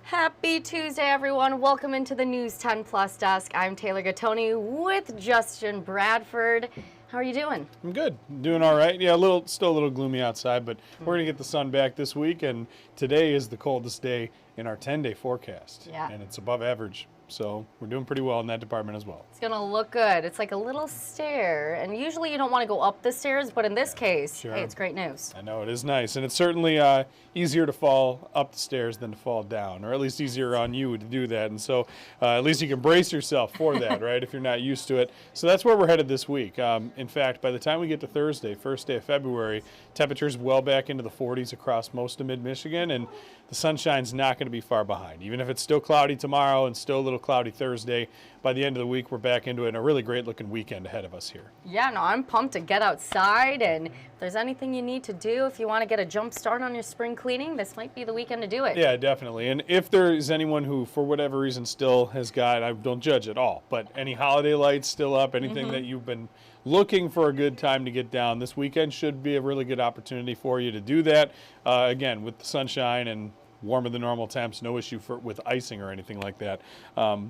Happy Tuesday, everyone. Welcome into the News 10 Plus desk. I'm Taylor Gattoni with Justin Bradford. How are you doing? I'm good. Doing all right. Yeah, still a little gloomy outside, but we're going to get the sun back this week, and today is the coldest day in our 10-day forecast. Yeah. And it's above average. So we're doing pretty well in that department as well. It's going to look good. It's like a little stair, and usually you don't want to go up the stairs, but in this case, sure. Hey, it's great news. I know, it is nice, and it's certainly easier to fall up the stairs than to fall down, or at least easier on you to do that. And so at least you can brace yourself for that, right, if you're not used to it. So that's where we're headed this week. In fact, by the time we get to Thursday, first day of February, temperatures well back into the 40s across most of mid-Michigan, and the sunshine's not going to be far behind. Even if it's still cloudy tomorrow and still a little cloudy Thursday, by the end of the week, we're back into it, and a really great-looking weekend ahead of us here. Yeah, no, I'm pumped to get outside, and if there's anything you need to do, if you want to get a jump start on your spring cleaning, this might be the weekend to do it. Yeah, definitely. And if there is anyone who, for whatever reason, still has got, I don't judge at all, but any holiday lights still up, anything that you've been looking for a good time to get down, this weekend should be a really good opportunity for you to do that. Again, with the sunshine and warmer than normal temps, no issue with icing or anything like that.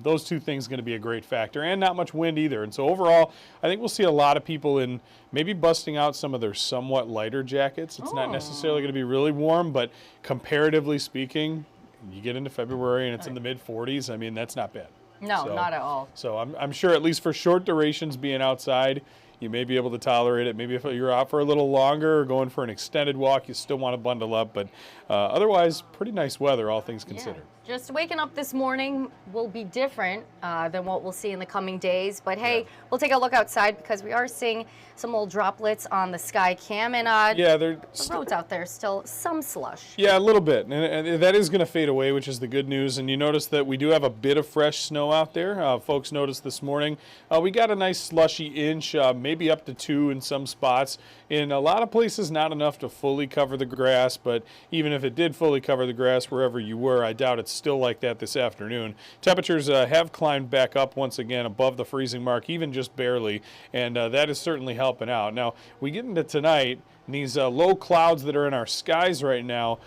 Those two things going to be a great factor, and not much wind either. And so overall, I think we'll see a lot of people in maybe busting out some of their somewhat lighter jackets. It's not necessarily going to be really warm, but comparatively speaking, you get into February and it's in the mid-40s. I mean, that's not bad. No, not at all. So I'm sure at least for short durations being outside, you may be able to tolerate it. Maybe if you're out for a little longer or going for an extended walk, you still want to bundle up. But otherwise, pretty nice weather, all things considered. Yeah. Just waking up this morning will be different than what we'll see in the coming days. But hey, we'll take a look outside because we are seeing some little droplets on the sky cam. And the roads out there still some slush. Yeah, a little bit. And that is going to fade away, which is the good news. And you notice that we do have a bit of fresh snow out there. Folks noticed this morning. We got a nice slushy inch, maybe up to 2 in some spots. In a lot of places, not enough to fully cover the grass. But even if it did fully cover the grass wherever you were, I doubt it's still like that this afternoon. Temperatures have climbed back up once again above the freezing mark, even just barely, and that is certainly helping out. Now, we get into tonight, and these low clouds that are in our skies right now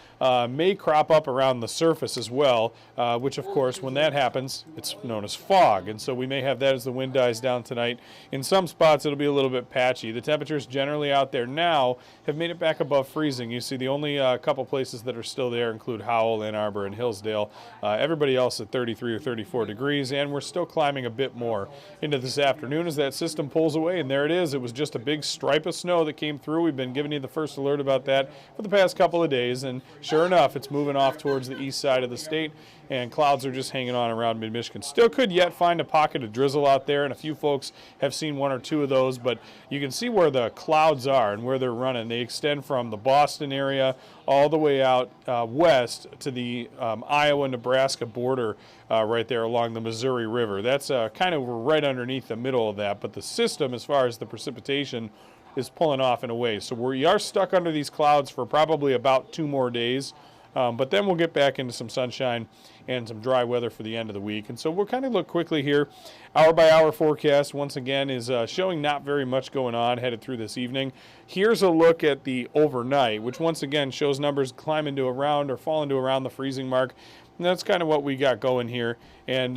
may crop up around the surface as well, which of course, when that happens, it's known as fog, and so we may have that as the wind dies down tonight. In some spots, it'll be a little bit patchy. The temperatures generally out there now have made it back above freezing. You see the only couple places that are still there include Howell, Ann Arbor, and Hillsdale. Everybody else at 33 or 34 degrees, and we're still climbing a bit more into this afternoon as that system pulls away, and there it is. It was just a big stripe of snow that came through. We've been giving you the first alert about that for the past couple of days, and sure enough, it's moving off towards the east side of the state, and clouds are just hanging on around mid-Michigan. Still could yet find a pocket of drizzle out there, and a few folks have seen 1 or 2 of those, but you can see where the clouds are and where they're running. They extend from the Boston area all the way out west to the Iowa-Nebraska border right there along the Missouri River. That's kind of right underneath the middle of that, but the system, as far as the precipitation, is pulling off in a way. So we are stuck under these clouds for probably about 2 more days, but then we'll get back into some sunshine and some dry weather for the end of the week. And so we'll kind of look quickly here. Hour-by-hour forecast, once again, is showing not very much going on headed through this evening. Here's a look at the overnight, which once again shows numbers climbing to around or falling to around the freezing mark. And that's kind of what we got going here. And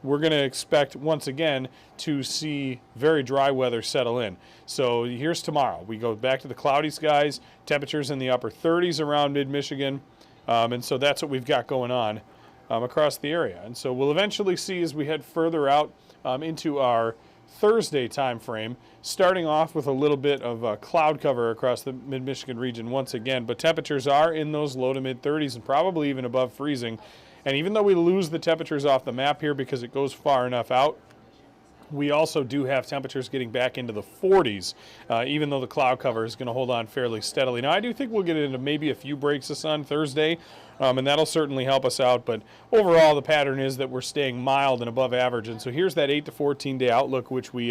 we're going to expect, once again, to see very dry weather settle in. So here's tomorrow. We go back to the cloudy skies, temperatures in the upper 30s around mid-Michigan. And so that's what we've got going on across the area. And so we'll eventually see as we head further out into our Thursday time frame, starting off with a little bit of cloud cover across the mid-Michigan region once again. But temperatures are in those low to mid-30s and probably even above freezing. And even though we lose the temperatures off the map here because it goes far enough out, we also do have temperatures getting back into the 40s, even though the cloud cover is going to hold on fairly steadily. Now, I do think we'll get into maybe a few breaks of sun Thursday, and that'll certainly help us out. But overall, the pattern is that we're staying mild and above average. And so here's that 8 to 14-day outlook, which we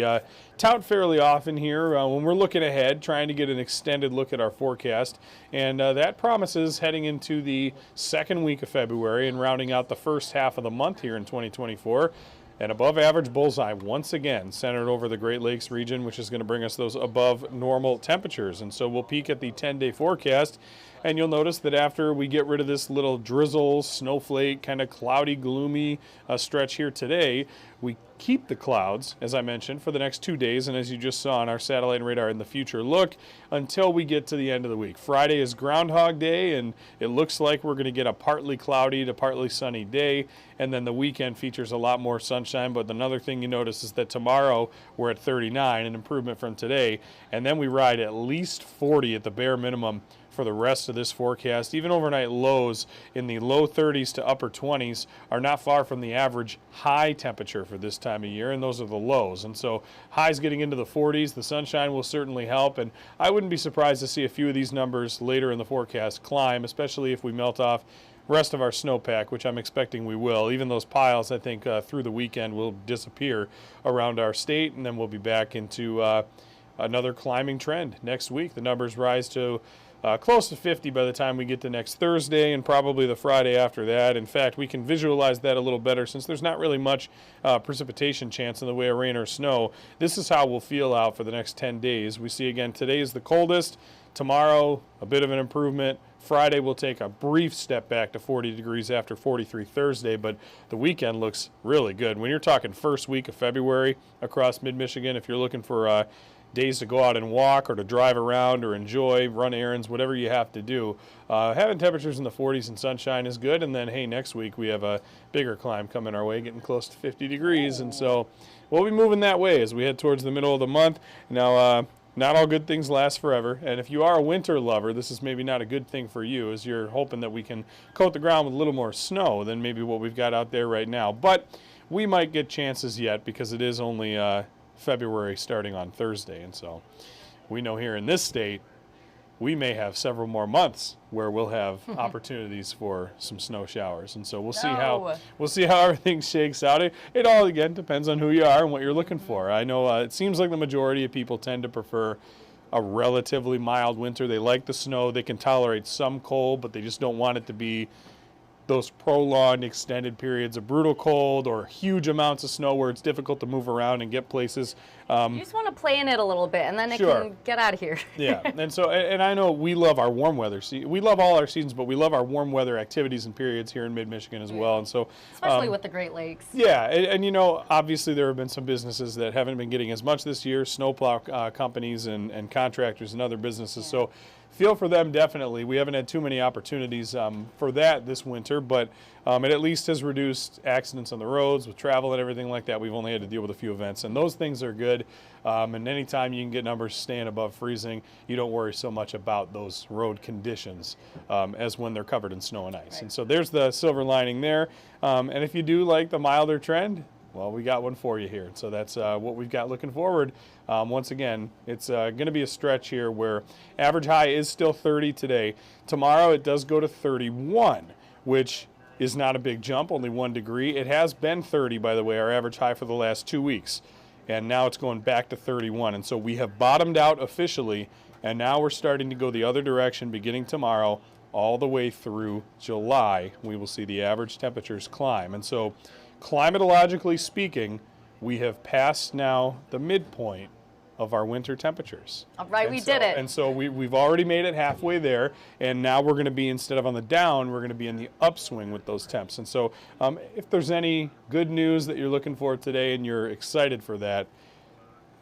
tout fairly often here when we're looking ahead, trying to get an extended look at our forecast. And that promises heading into the second week of February and rounding out the first half of the month here in 2024. An above average bullseye once again centered over the Great Lakes region, which is going to bring us those above normal temperatures. And so we'll peek at the 10-day forecast. And you'll notice that after we get rid of this little drizzle, snowflake, kind of cloudy, gloomy stretch here today, we keep the clouds, as I mentioned, for the next 2 days, and as you just saw on our satellite and radar in the future look, until we get to the end of the week. Friday is Groundhog Day, and it looks like we're going to get a partly cloudy to partly sunny day, and then the weekend features a lot more sunshine. But another thing you notice is that tomorrow we're at 39, an improvement from today, and then we ride at least 40 at the bare minimum for the rest of this forecast. Even overnight lows in the low 30s to upper 20s are not far from the average high temperature for this time of year, and those are the lows. And so highs getting into the 40s, the sunshine will certainly help, and I wouldn't be surprised to see a few of these numbers later in the forecast climb, especially if we melt off rest of our snowpack, which I'm expecting we will. Even those piles, I think, through the weekend will disappear around our state, and then we'll be back into another climbing trend next week. The numbers rise to close to 50 by the time we get to next Thursday, and probably the Friday after that. In fact, we can visualize that a little better since there's not really much precipitation chance in the way of rain or snow. This is how we'll feel out for the next 10 days. We see again today is the coldest. Tomorrow, a bit of an improvement. Friday will take a brief step back to 40 degrees after 43 Thursday, but the weekend looks really good. When you're talking first week of February across mid-Michigan, if you're looking for days to go out and walk or to drive around or enjoy, run errands, whatever you have to do, having temperatures in the 40s and sunshine is good. And then, hey, next week we have a bigger climb coming our way, getting close to 50 degrees. And so we'll be moving that way as we head towards the middle of the month. Now, not all good things last forever, and if you are a winter lover, this is maybe not a good thing for you, as you're hoping that we can coat the ground with a little more snow than maybe what we've got out there right now. But we might get chances yet, because it is only February starting on Thursday, and so we know here in this state we may have several more months where we'll have opportunities for some snow showers, and so we'll see how everything shakes out. It all again depends on who you are and what you're looking for. I know it seems like the majority of people tend to prefer a relatively mild winter. They like the snow. They can tolerate some cold, but they just don't want it to be those prolonged, extended periods of brutal cold or huge amounts of snow where it's difficult to move around and get places. You just want to play in it a little bit, and then it can get out of here. Yeah, and so, and I know we love our warm weather. We love all our seasons, but we love our warm weather activities and periods here in mid-Michigan as well. And so, especially with the Great Lakes. Yeah, and you know, obviously there have been some businesses that haven't been getting as much this year, snowplow companies and contractors and other businesses. Yeah. So feel for them, definitely. We haven't had too many opportunities for that this winter, but it at least has reduced accidents on the roads with travel and everything like that. We've only had to deal with a few events, and those things are good. And anytime you can get numbers staying above freezing, you don't worry so much about those road conditions as when they're covered in snow and ice. Right. And so there's the silver lining there. And if you do like the milder trend, well, we got one for you here. So that's what we've got looking forward. Once again, it's going to be a stretch here where average high is still 30 today. Tomorrow it does go to 31, which is not a big jump, only 1 degree. It has been 30, by the way, our average high for the last 2 weeks. And now it's going back to 31. And so we have bottomed out officially, and now we're starting to go the other direction beginning tomorrow all the way through July. We will see the average temperatures climb. And so climatologically speaking, we have passed now the midpoint of our winter temperatures. All right, we did it. And so we've already made it halfway there, and now we're going to be, instead of on the down, we're going to be in the upswing with those temps. And so if there's any good news that you're looking for today and you're excited for that,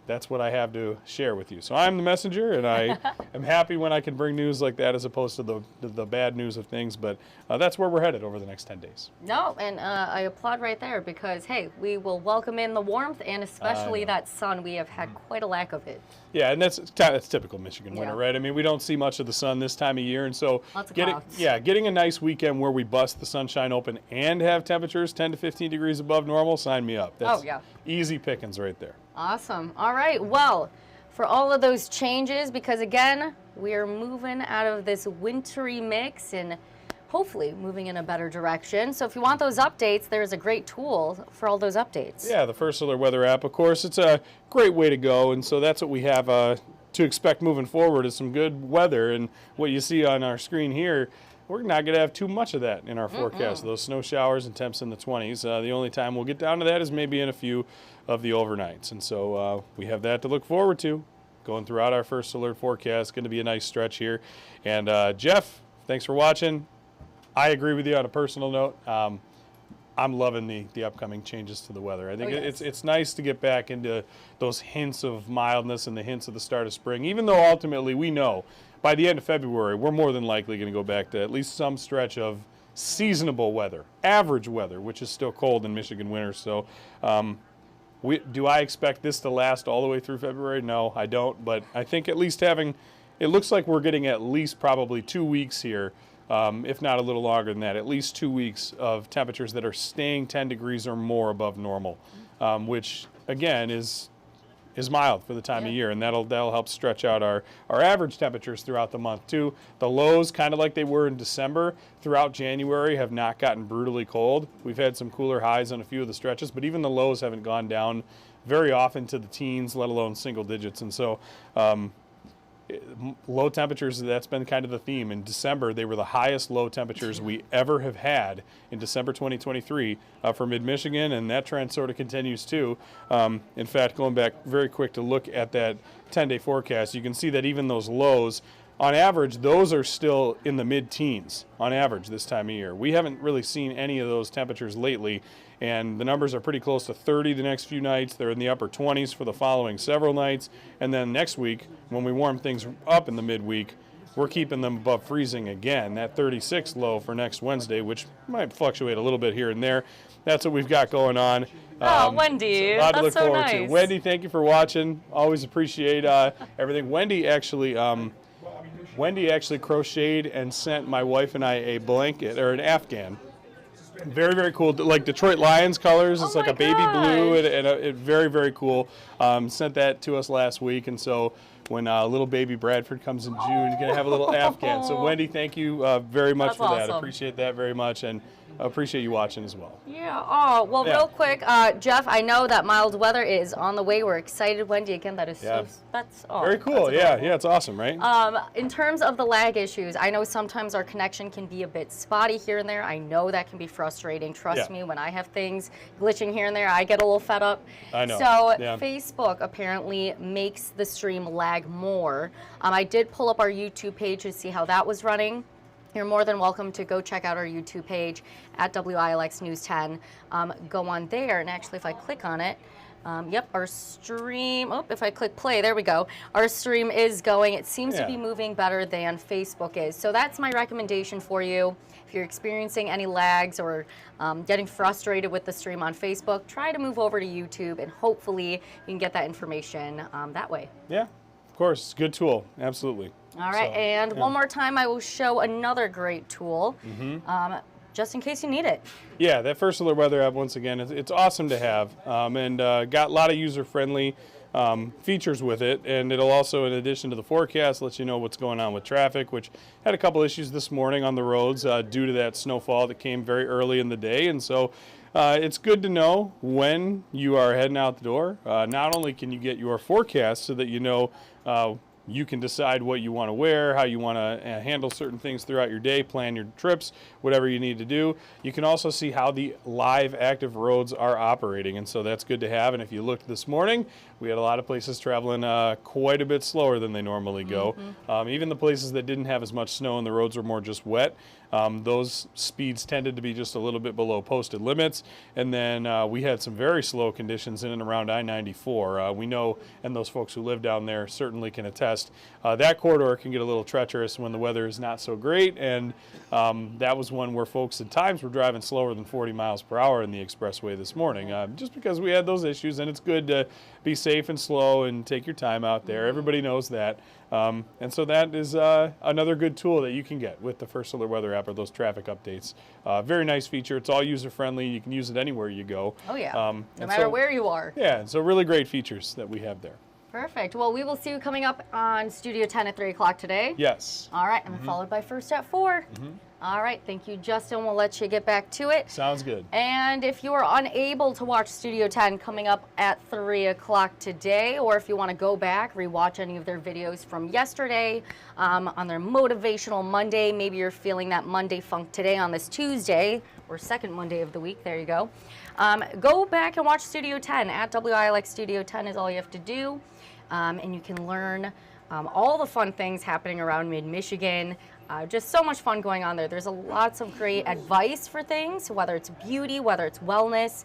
that's what I have to share with you. So I'm the messenger, and I am happy when I can bring news like that as opposed to the bad news of things. But that's where we're headed over the next 10 days. No, and I applaud right there because, hey, we will welcome in the warmth and especially that sun. We have had quite a lack of it. Yeah, and that's typical Michigan winter, right? I mean, we don't see much of the sun this time of year, and so getting a nice weekend where we bust the sunshine open and have temperatures 10 to 15 degrees above normal, sign me up. That's easy pickings right there. Awesome. All right. Well, for all of those changes, because again, we are moving out of this wintry mix and hopefully moving in a better direction. So if you want those updates, there's a great tool for all those updates. Yeah, the First Alert Weather app, of course, it's a great way to go. And so that's what we have to expect moving forward is some good weather. And what you see on our screen here, we're not going to have too much of that in our forecast. Those snow showers and temps in the 20s. The only time we'll get down to that is maybe in a few of the overnights. And so we have that to look forward to going throughout our First Alert forecast. Going to be a nice stretch here. And Jeff, thanks for watching. I agree with you on a personal note. I'm loving the upcoming changes to the weather. I think it's nice to get back into those hints of mildness and the hints of the start of spring, even though ultimately we know by the end of February, we're more than likely going to go back to at least some stretch of seasonable weather, average weather, which is still cold in Michigan winter. So do I expect this to last all the way through February? No, I don't. But I think at least it looks like we're getting at least probably 2 weeks here, if not a little longer than that, at least 2 weeks of temperatures that are staying 10 degrees or more above normal, which again is mild for the time of year, and that'll help stretch out our average temperatures throughout the month too. The lows, kind of like they were in December, throughout January have not gotten brutally cold. We've had some cooler highs on a few of the stretches, but even the lows haven't gone down very often to the teens, let alone single digits. And so low temperatures, that's been kind of the theme. In December, they were the highest low temperatures we ever have had in December 2023 for mid-Michigan, and that trend sort of continues too. In fact, going back very quick to look at that 10-day forecast, you can see that even those lows, on average, those are still in the mid-teens on average this time of year. We haven't really seen any of those temperatures lately, and the numbers are pretty close to 30 the next few nights. They're in the upper 20s for the following several nights. And then next week, when we warm things up in the midweek, we're keeping them above freezing again. That 36 low for next Wednesday, which might fluctuate a little bit here and there. That's what we've got going on. Wendy, a lot to that's look so forward nice. to. Wendy, thank you for watching. Always appreciate everything. Wendy actually crocheted and sent my wife and I a blanket, or an Afghan. Very, very cool. Like Detroit Lions colors. It's like a baby blue and very, very cool. Sent that to us last week. And so when little baby Bradford comes in June, he's going to have a little Afghan. So Wendy, thank you very much for that. Appreciate that very much. And appreciate you watching as well. Yeah. Oh, well, real quick, Jeff, I know that mild weather is on the way. We're excited. Wendy, again, that is that's very cool. Yeah, it's awesome, right? In terms of the lag issues, I know sometimes our connection can be a bit spotty here and there. I know that can be frustrating. Trust me, when I have things glitching here and there, I get a little fed up. I know. So Facebook apparently makes the stream lag more. I did pull up our YouTube page to see how that was running. You're more than welcome to go check out our YouTube page at WILX News 10. Go on there, and actually if I click on it, our stream, if I click play, there we go. Our stream is going. It seems to be moving better than Facebook is. So that's my recommendation for you. If you're experiencing any lags or getting frustrated with the stream on Facebook, try to move over to YouTube, and hopefully you can get that information that way. Yeah, of course. Good tool. Absolutely. All right, one more time, I will show another great tool, just in case you need it. Yeah, that First Alert Weather app, once again, it's awesome to have, and got a lot of user-friendly features with it, and it'll also, in addition to the forecast, let you know what's going on with traffic, which had a couple issues this morning on the roads due to that snowfall that came very early in the day, and so it's good to know when you are heading out the door. Not only can you get your forecast so that you know you can decide what you want to wear, how you want to handle certain things throughout your day, plan your trips, whatever you need to do. You can also see how the live active roads are operating, and so that's good to have. And if you looked this morning, we had a lot of places traveling quite a bit slower than they normally go. Even the places that didn't have as much snow and the roads were more just wet, those speeds tended to be just a little bit below posted limits. And then we had some very slow conditions in and around I-94. We know, and those folks who live down there certainly can attest, that corridor can get a little treacherous when the weather is not so great. And that was one where folks at times were driving slower than 40 miles per hour in the expressway this morning, just because we had those issues. And it's good to be safe and slow and take your time out there. Everybody knows that. And so that is another good tool that you can get with the First Alert Weather app, or those traffic updates. Very nice feature. It's all user-friendly. You can use it anywhere you go. Oh, yeah. No matter where you are. Yeah, so really great features that we have there. Perfect. Well, we will see you coming up on Studio 10 at 3 o'clock today. Yes. All right, and followed by First at 4. All right, thank you, Justin. We'll let you get back to it. Sounds good. And if you are unable to watch Studio 10 coming up at 3 o'clock today, or if you want to go back, rewatch any of their videos from yesterday on their Motivational Monday, maybe you're feeling that Monday funk today on this Tuesday, or second Monday of the week, there you go. Go back and watch Studio 10 at WILX Studio 10 is all you have to do. And you can learn all the fun things happening around mid-Michigan. Just so much fun going on there. There's lots of great advice for things, whether it's beauty, whether it's wellness,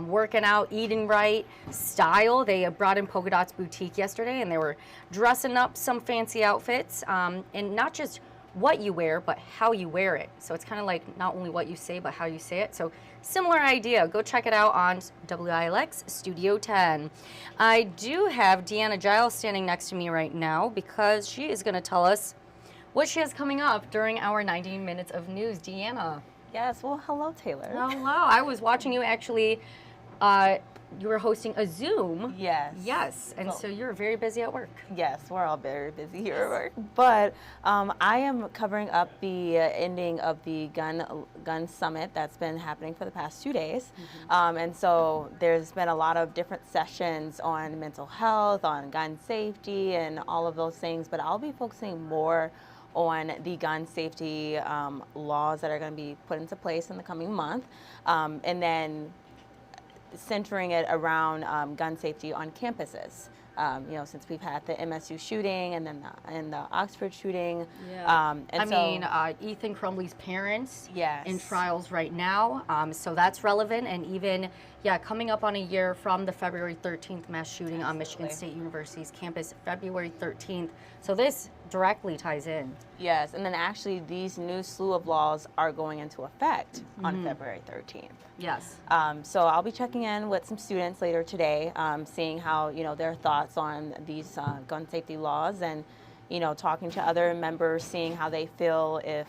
working out, eating right, style. They brought in Polka Dots Boutique yesterday, and they were dressing up some fancy outfits, and not just what you wear, but how you wear it. So it's kind of like not only what you say, but how you say it. So similar idea. Go check it out on WILX Studio 10. I do have Deanna Giles standing next to me right now because she is going to tell us what she has coming up during our 90 minutes of news. Deanna. Yes, well, hello, Taylor. Hello. I was watching you actually. You were hosting a Zoom. Yes. Yes, and so you're very busy at work. Yes, we're all very busy here at work. But I am covering up the ending of the gun summit that's been happening for the past 2 days. And so there's been a lot of different sessions on mental health, on gun safety, and all of those things. But I'll be focusing more on the gun safety laws that are going to be put into place in the coming month. And then centering it around gun safety on campuses. Since we've had the MSU shooting and then the Oxford shooting. Yeah. Ethan Crumbley's parents in trials right now. So that's relevant. And even, coming up on a year from the February 13th mass shooting on Michigan State University's campus, February 13th. So this directly ties in. Yes, and then actually these new slew of laws are going into effect on February 13th. Yes. So I'll be checking in with some students later today, seeing how, their thoughts on these gun safety laws and, talking to other members, seeing how they feel if,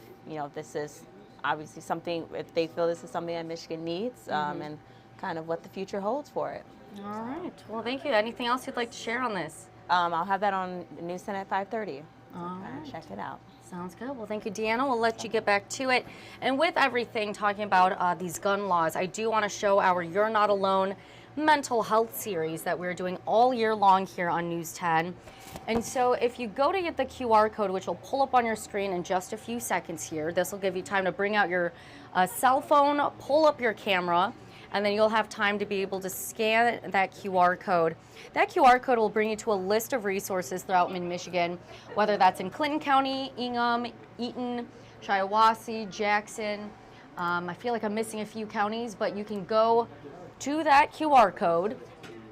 this is obviously something, if they feel this is something that Michigan needs and kind of what the future holds for it. All right. Well, thank you. Anything else you'd like to share on this? I'll have that on News 10 at 5:30. All right. Check it out. Sounds good. Well, thank you, Deanna. We'll let you get back to it. And with everything talking about these gun laws, I do want to show our You're Not Alone mental health series that we're doing all year long here on News 10. And so if you go to get the QR code, which will pull up on your screen in just a few seconds here, this will give you time to bring out your cell phone, pull up your camera, and then you'll have time to be able to scan that QR code. That QR code will bring you to a list of resources throughout mid-Michigan, whether that's in Clinton County, Ingham, Eaton, Shiawassee, Jackson. I feel like I'm missing a few counties, but you can go to that QR code,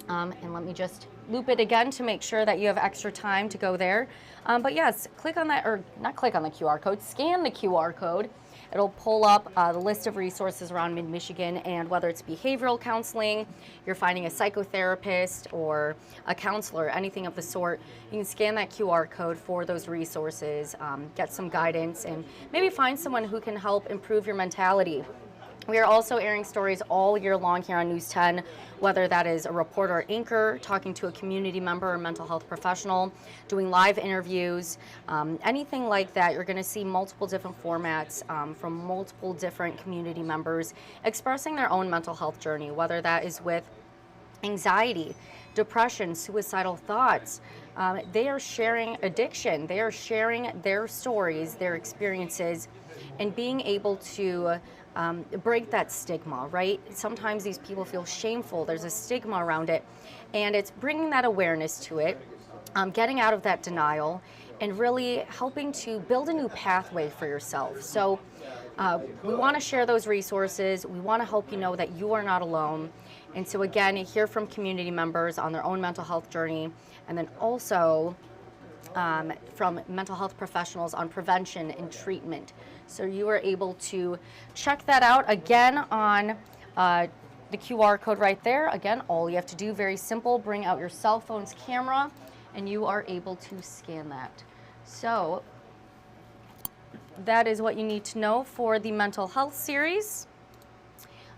and let me just loop it again to make sure that you have extra time to go there. But yes, click on that, or not click on the QR code, scan the QR code. It'll pull up the list of resources around mid-Michigan, and whether it's behavioral counseling, you're finding a psychotherapist or a counselor, anything of the sort, you can scan that QR code for those resources, get some guidance, and maybe find someone who can help improve your mentality. We are also airing stories all year long here on News 10, whether that is a reporter or anchor talking to a community member or mental health professional, doing live interviews, anything like that. You're going to see multiple different formats from multiple different community members expressing their own mental health journey, whether that is with anxiety, depression, suicidal thoughts. They are sharing addiction. They are sharing their stories, their experiences, and being able to break that stigma, right? Sometimes these people feel shameful. There's a stigma around it, and it's bringing that awareness to it, getting out of that denial, and really helping to build a new pathway for yourself. So we want to share those resources. We want to help you know that you are not alone. And so again, you hear from community members on their own mental health journey, and then also from mental health professionals on prevention and treatment. So you are able to check that out again on the QR code right there. Again, all you have to do, very simple, bring out your cell phone's camera, and you are able to scan that. So that is what you need to know for the mental health series.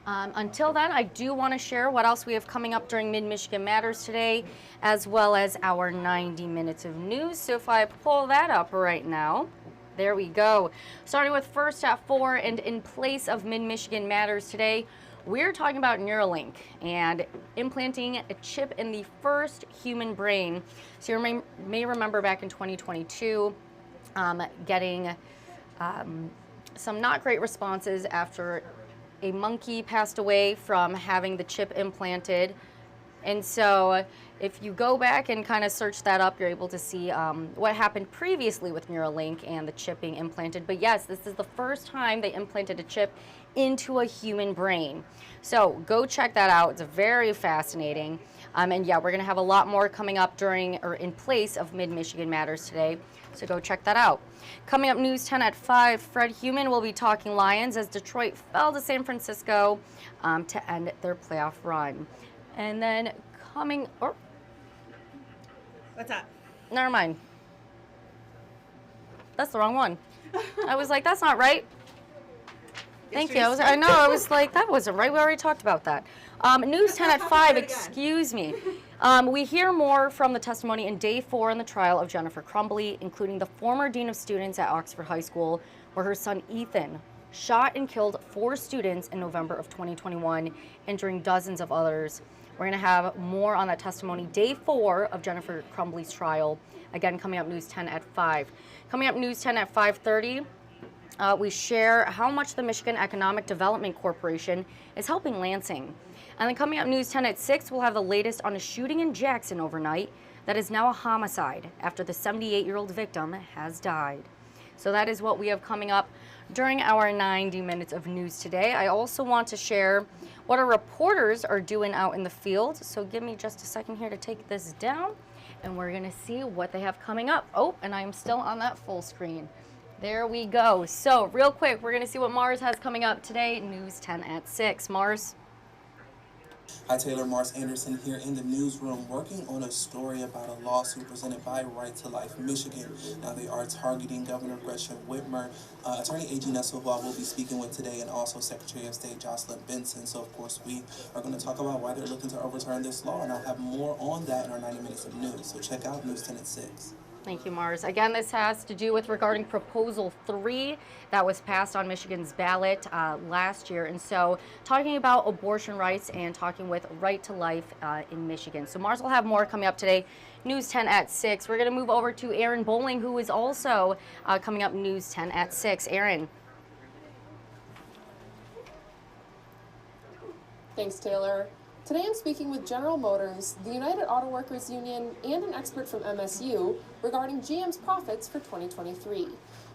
Until then, I do want to share what else we have coming up during Mid-Michigan Matters today, as well as our 90 minutes of news. So if I pull that up right now, there we go. Starting with first at 4, and in place of Mid-Michigan Matters today, we're talking about Neuralink and implanting a chip in the first human brain. So you may remember back in 2022, getting some not great responses after a monkey passed away from having the chip implanted. And so if you go back and kind of search that up, you're able to see what happened previously with Neuralink and the chip being implanted. But yes, this is the first time they implanted a chip into a human brain. So go check that out. It's very fascinating. And yeah, we're going to have a lot more coming up during or in place of Mid-Michigan Matters today. So go check that out. Coming up, News 10 at 5, Fred Heumann will be talking Lions as Detroit fell to San Francisco to end their playoff run. And then coming... Oh, What's that? never mind. That's the wrong one. I was like, that's not right. Thank you. I know. I was like, that wasn't right. We already talked about that. News 10 at 5, excuse me. We hear more from the testimony in day 4 in the trial of Jennifer Crumbley, including the former dean of students at Oxford High School, where her son Ethan shot and killed 4 students in November of 2021, injuring dozens of others. We're going to have more on that testimony. Day 4 of Jennifer Crumbley's trial. Again, coming up News 10 at 5. Coming up News 10 at 5:30. We share how much the Michigan Economic Development Corporation is helping Lansing. And then coming up News 10 at 6, we'll have the latest on a shooting in Jackson overnight that is now a homicide after the 78-year-old victim has died. So that is what we have coming up during our 90 minutes of news today. I also want to share what our reporters are doing out in the field. So give me just a second here to take this down, and we're going to see what they have coming up. Oh, and I'm still on that full screen. There we go. So real quick, we're going to see what Mars has coming up today. News 10 at 6. Mars. Hi, Taylor. Mars Anderson here in the newsroom working on a story about a lawsuit presented by Right to Life Michigan. Now, they are targeting Governor Gretchen Whitmer. Attorney A.G. Nessel, who I will be speaking with today, and also Secretary of State Jocelyn Benson. So, of course, we are going to talk about why they're looking to overturn this law, and I'll have more on that in our 90 minutes of news. So check out News 10 at 6. Thank you, Mars. Again, this has to do with regarding Proposal 3 that was passed on Michigan's ballot last year. And so talking about abortion rights and talking with Right to Life in Michigan. So Mars will have more coming up today. News 10 at 6. We're going to move over to Aaron Bowling, who is also coming up News 10 at 6. Aaron. Thanks, Taylor. Today I'm speaking with General Motors, the United Auto Workers Union, and an expert from MSU regarding GM's profits for 2023.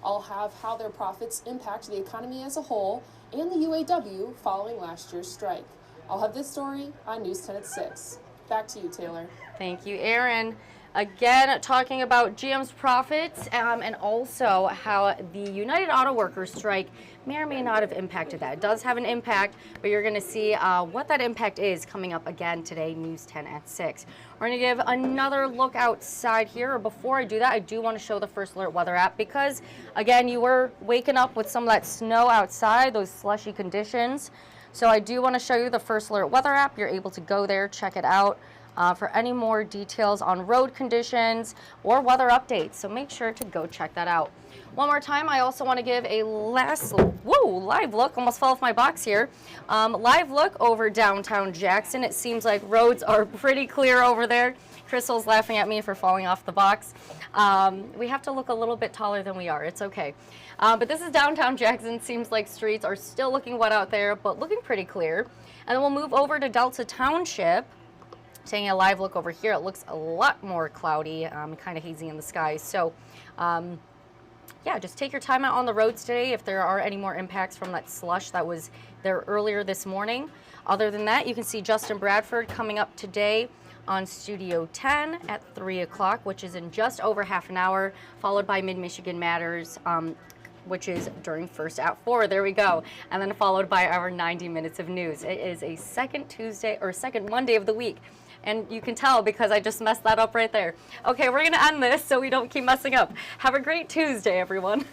I'll have how their profits impact the economy as a whole and the UAW following last year's strike. I'll have this story on News 10 at 6. Back to you, Taylor. Thank you, Aaron. Again, talking about GM's profits and also how the United Auto Workers strike may or may not have impacted that. It does have an impact, but you're going to see what that impact is coming up again today, News 10 at 6. We're going to give another look outside here. Before I do that, I do want to show the First Alert weather app because, again, you were waking up with some of that snow outside, those slushy conditions. So I do want to show you the First Alert weather app. You're able to go there, check it out. For any more details on road conditions or weather updates. So make sure to go check that out. One more time, I also want to give a live look, almost fell off my box here. Live look over downtown Jackson. It seems like roads are pretty clear over there. Crystal's laughing at me for falling off the box. We have to look a little bit taller than we are. It's okay. But this is downtown Jackson. Seems like streets are still looking wet out there, but looking pretty clear. And then we'll move over to Delta Township. Taking a live look over here, it looks a lot more cloudy, kind of hazy in the sky. So, yeah, just take your time out on the roads today if there are any more impacts from that slush that was there earlier this morning. Other than that, you can see Justin Bradford coming up today on Studio 10 at 3 o'clock, which is in just over half an hour, followed by Mid-Michigan Matters, which is during First at 4. There we go. And then followed by our 90 minutes of news. It is a second Monday of the week. And you can tell because I just messed that up right there. Okay, we're going to end this so we don't keep messing up. Have a great Tuesday, everyone.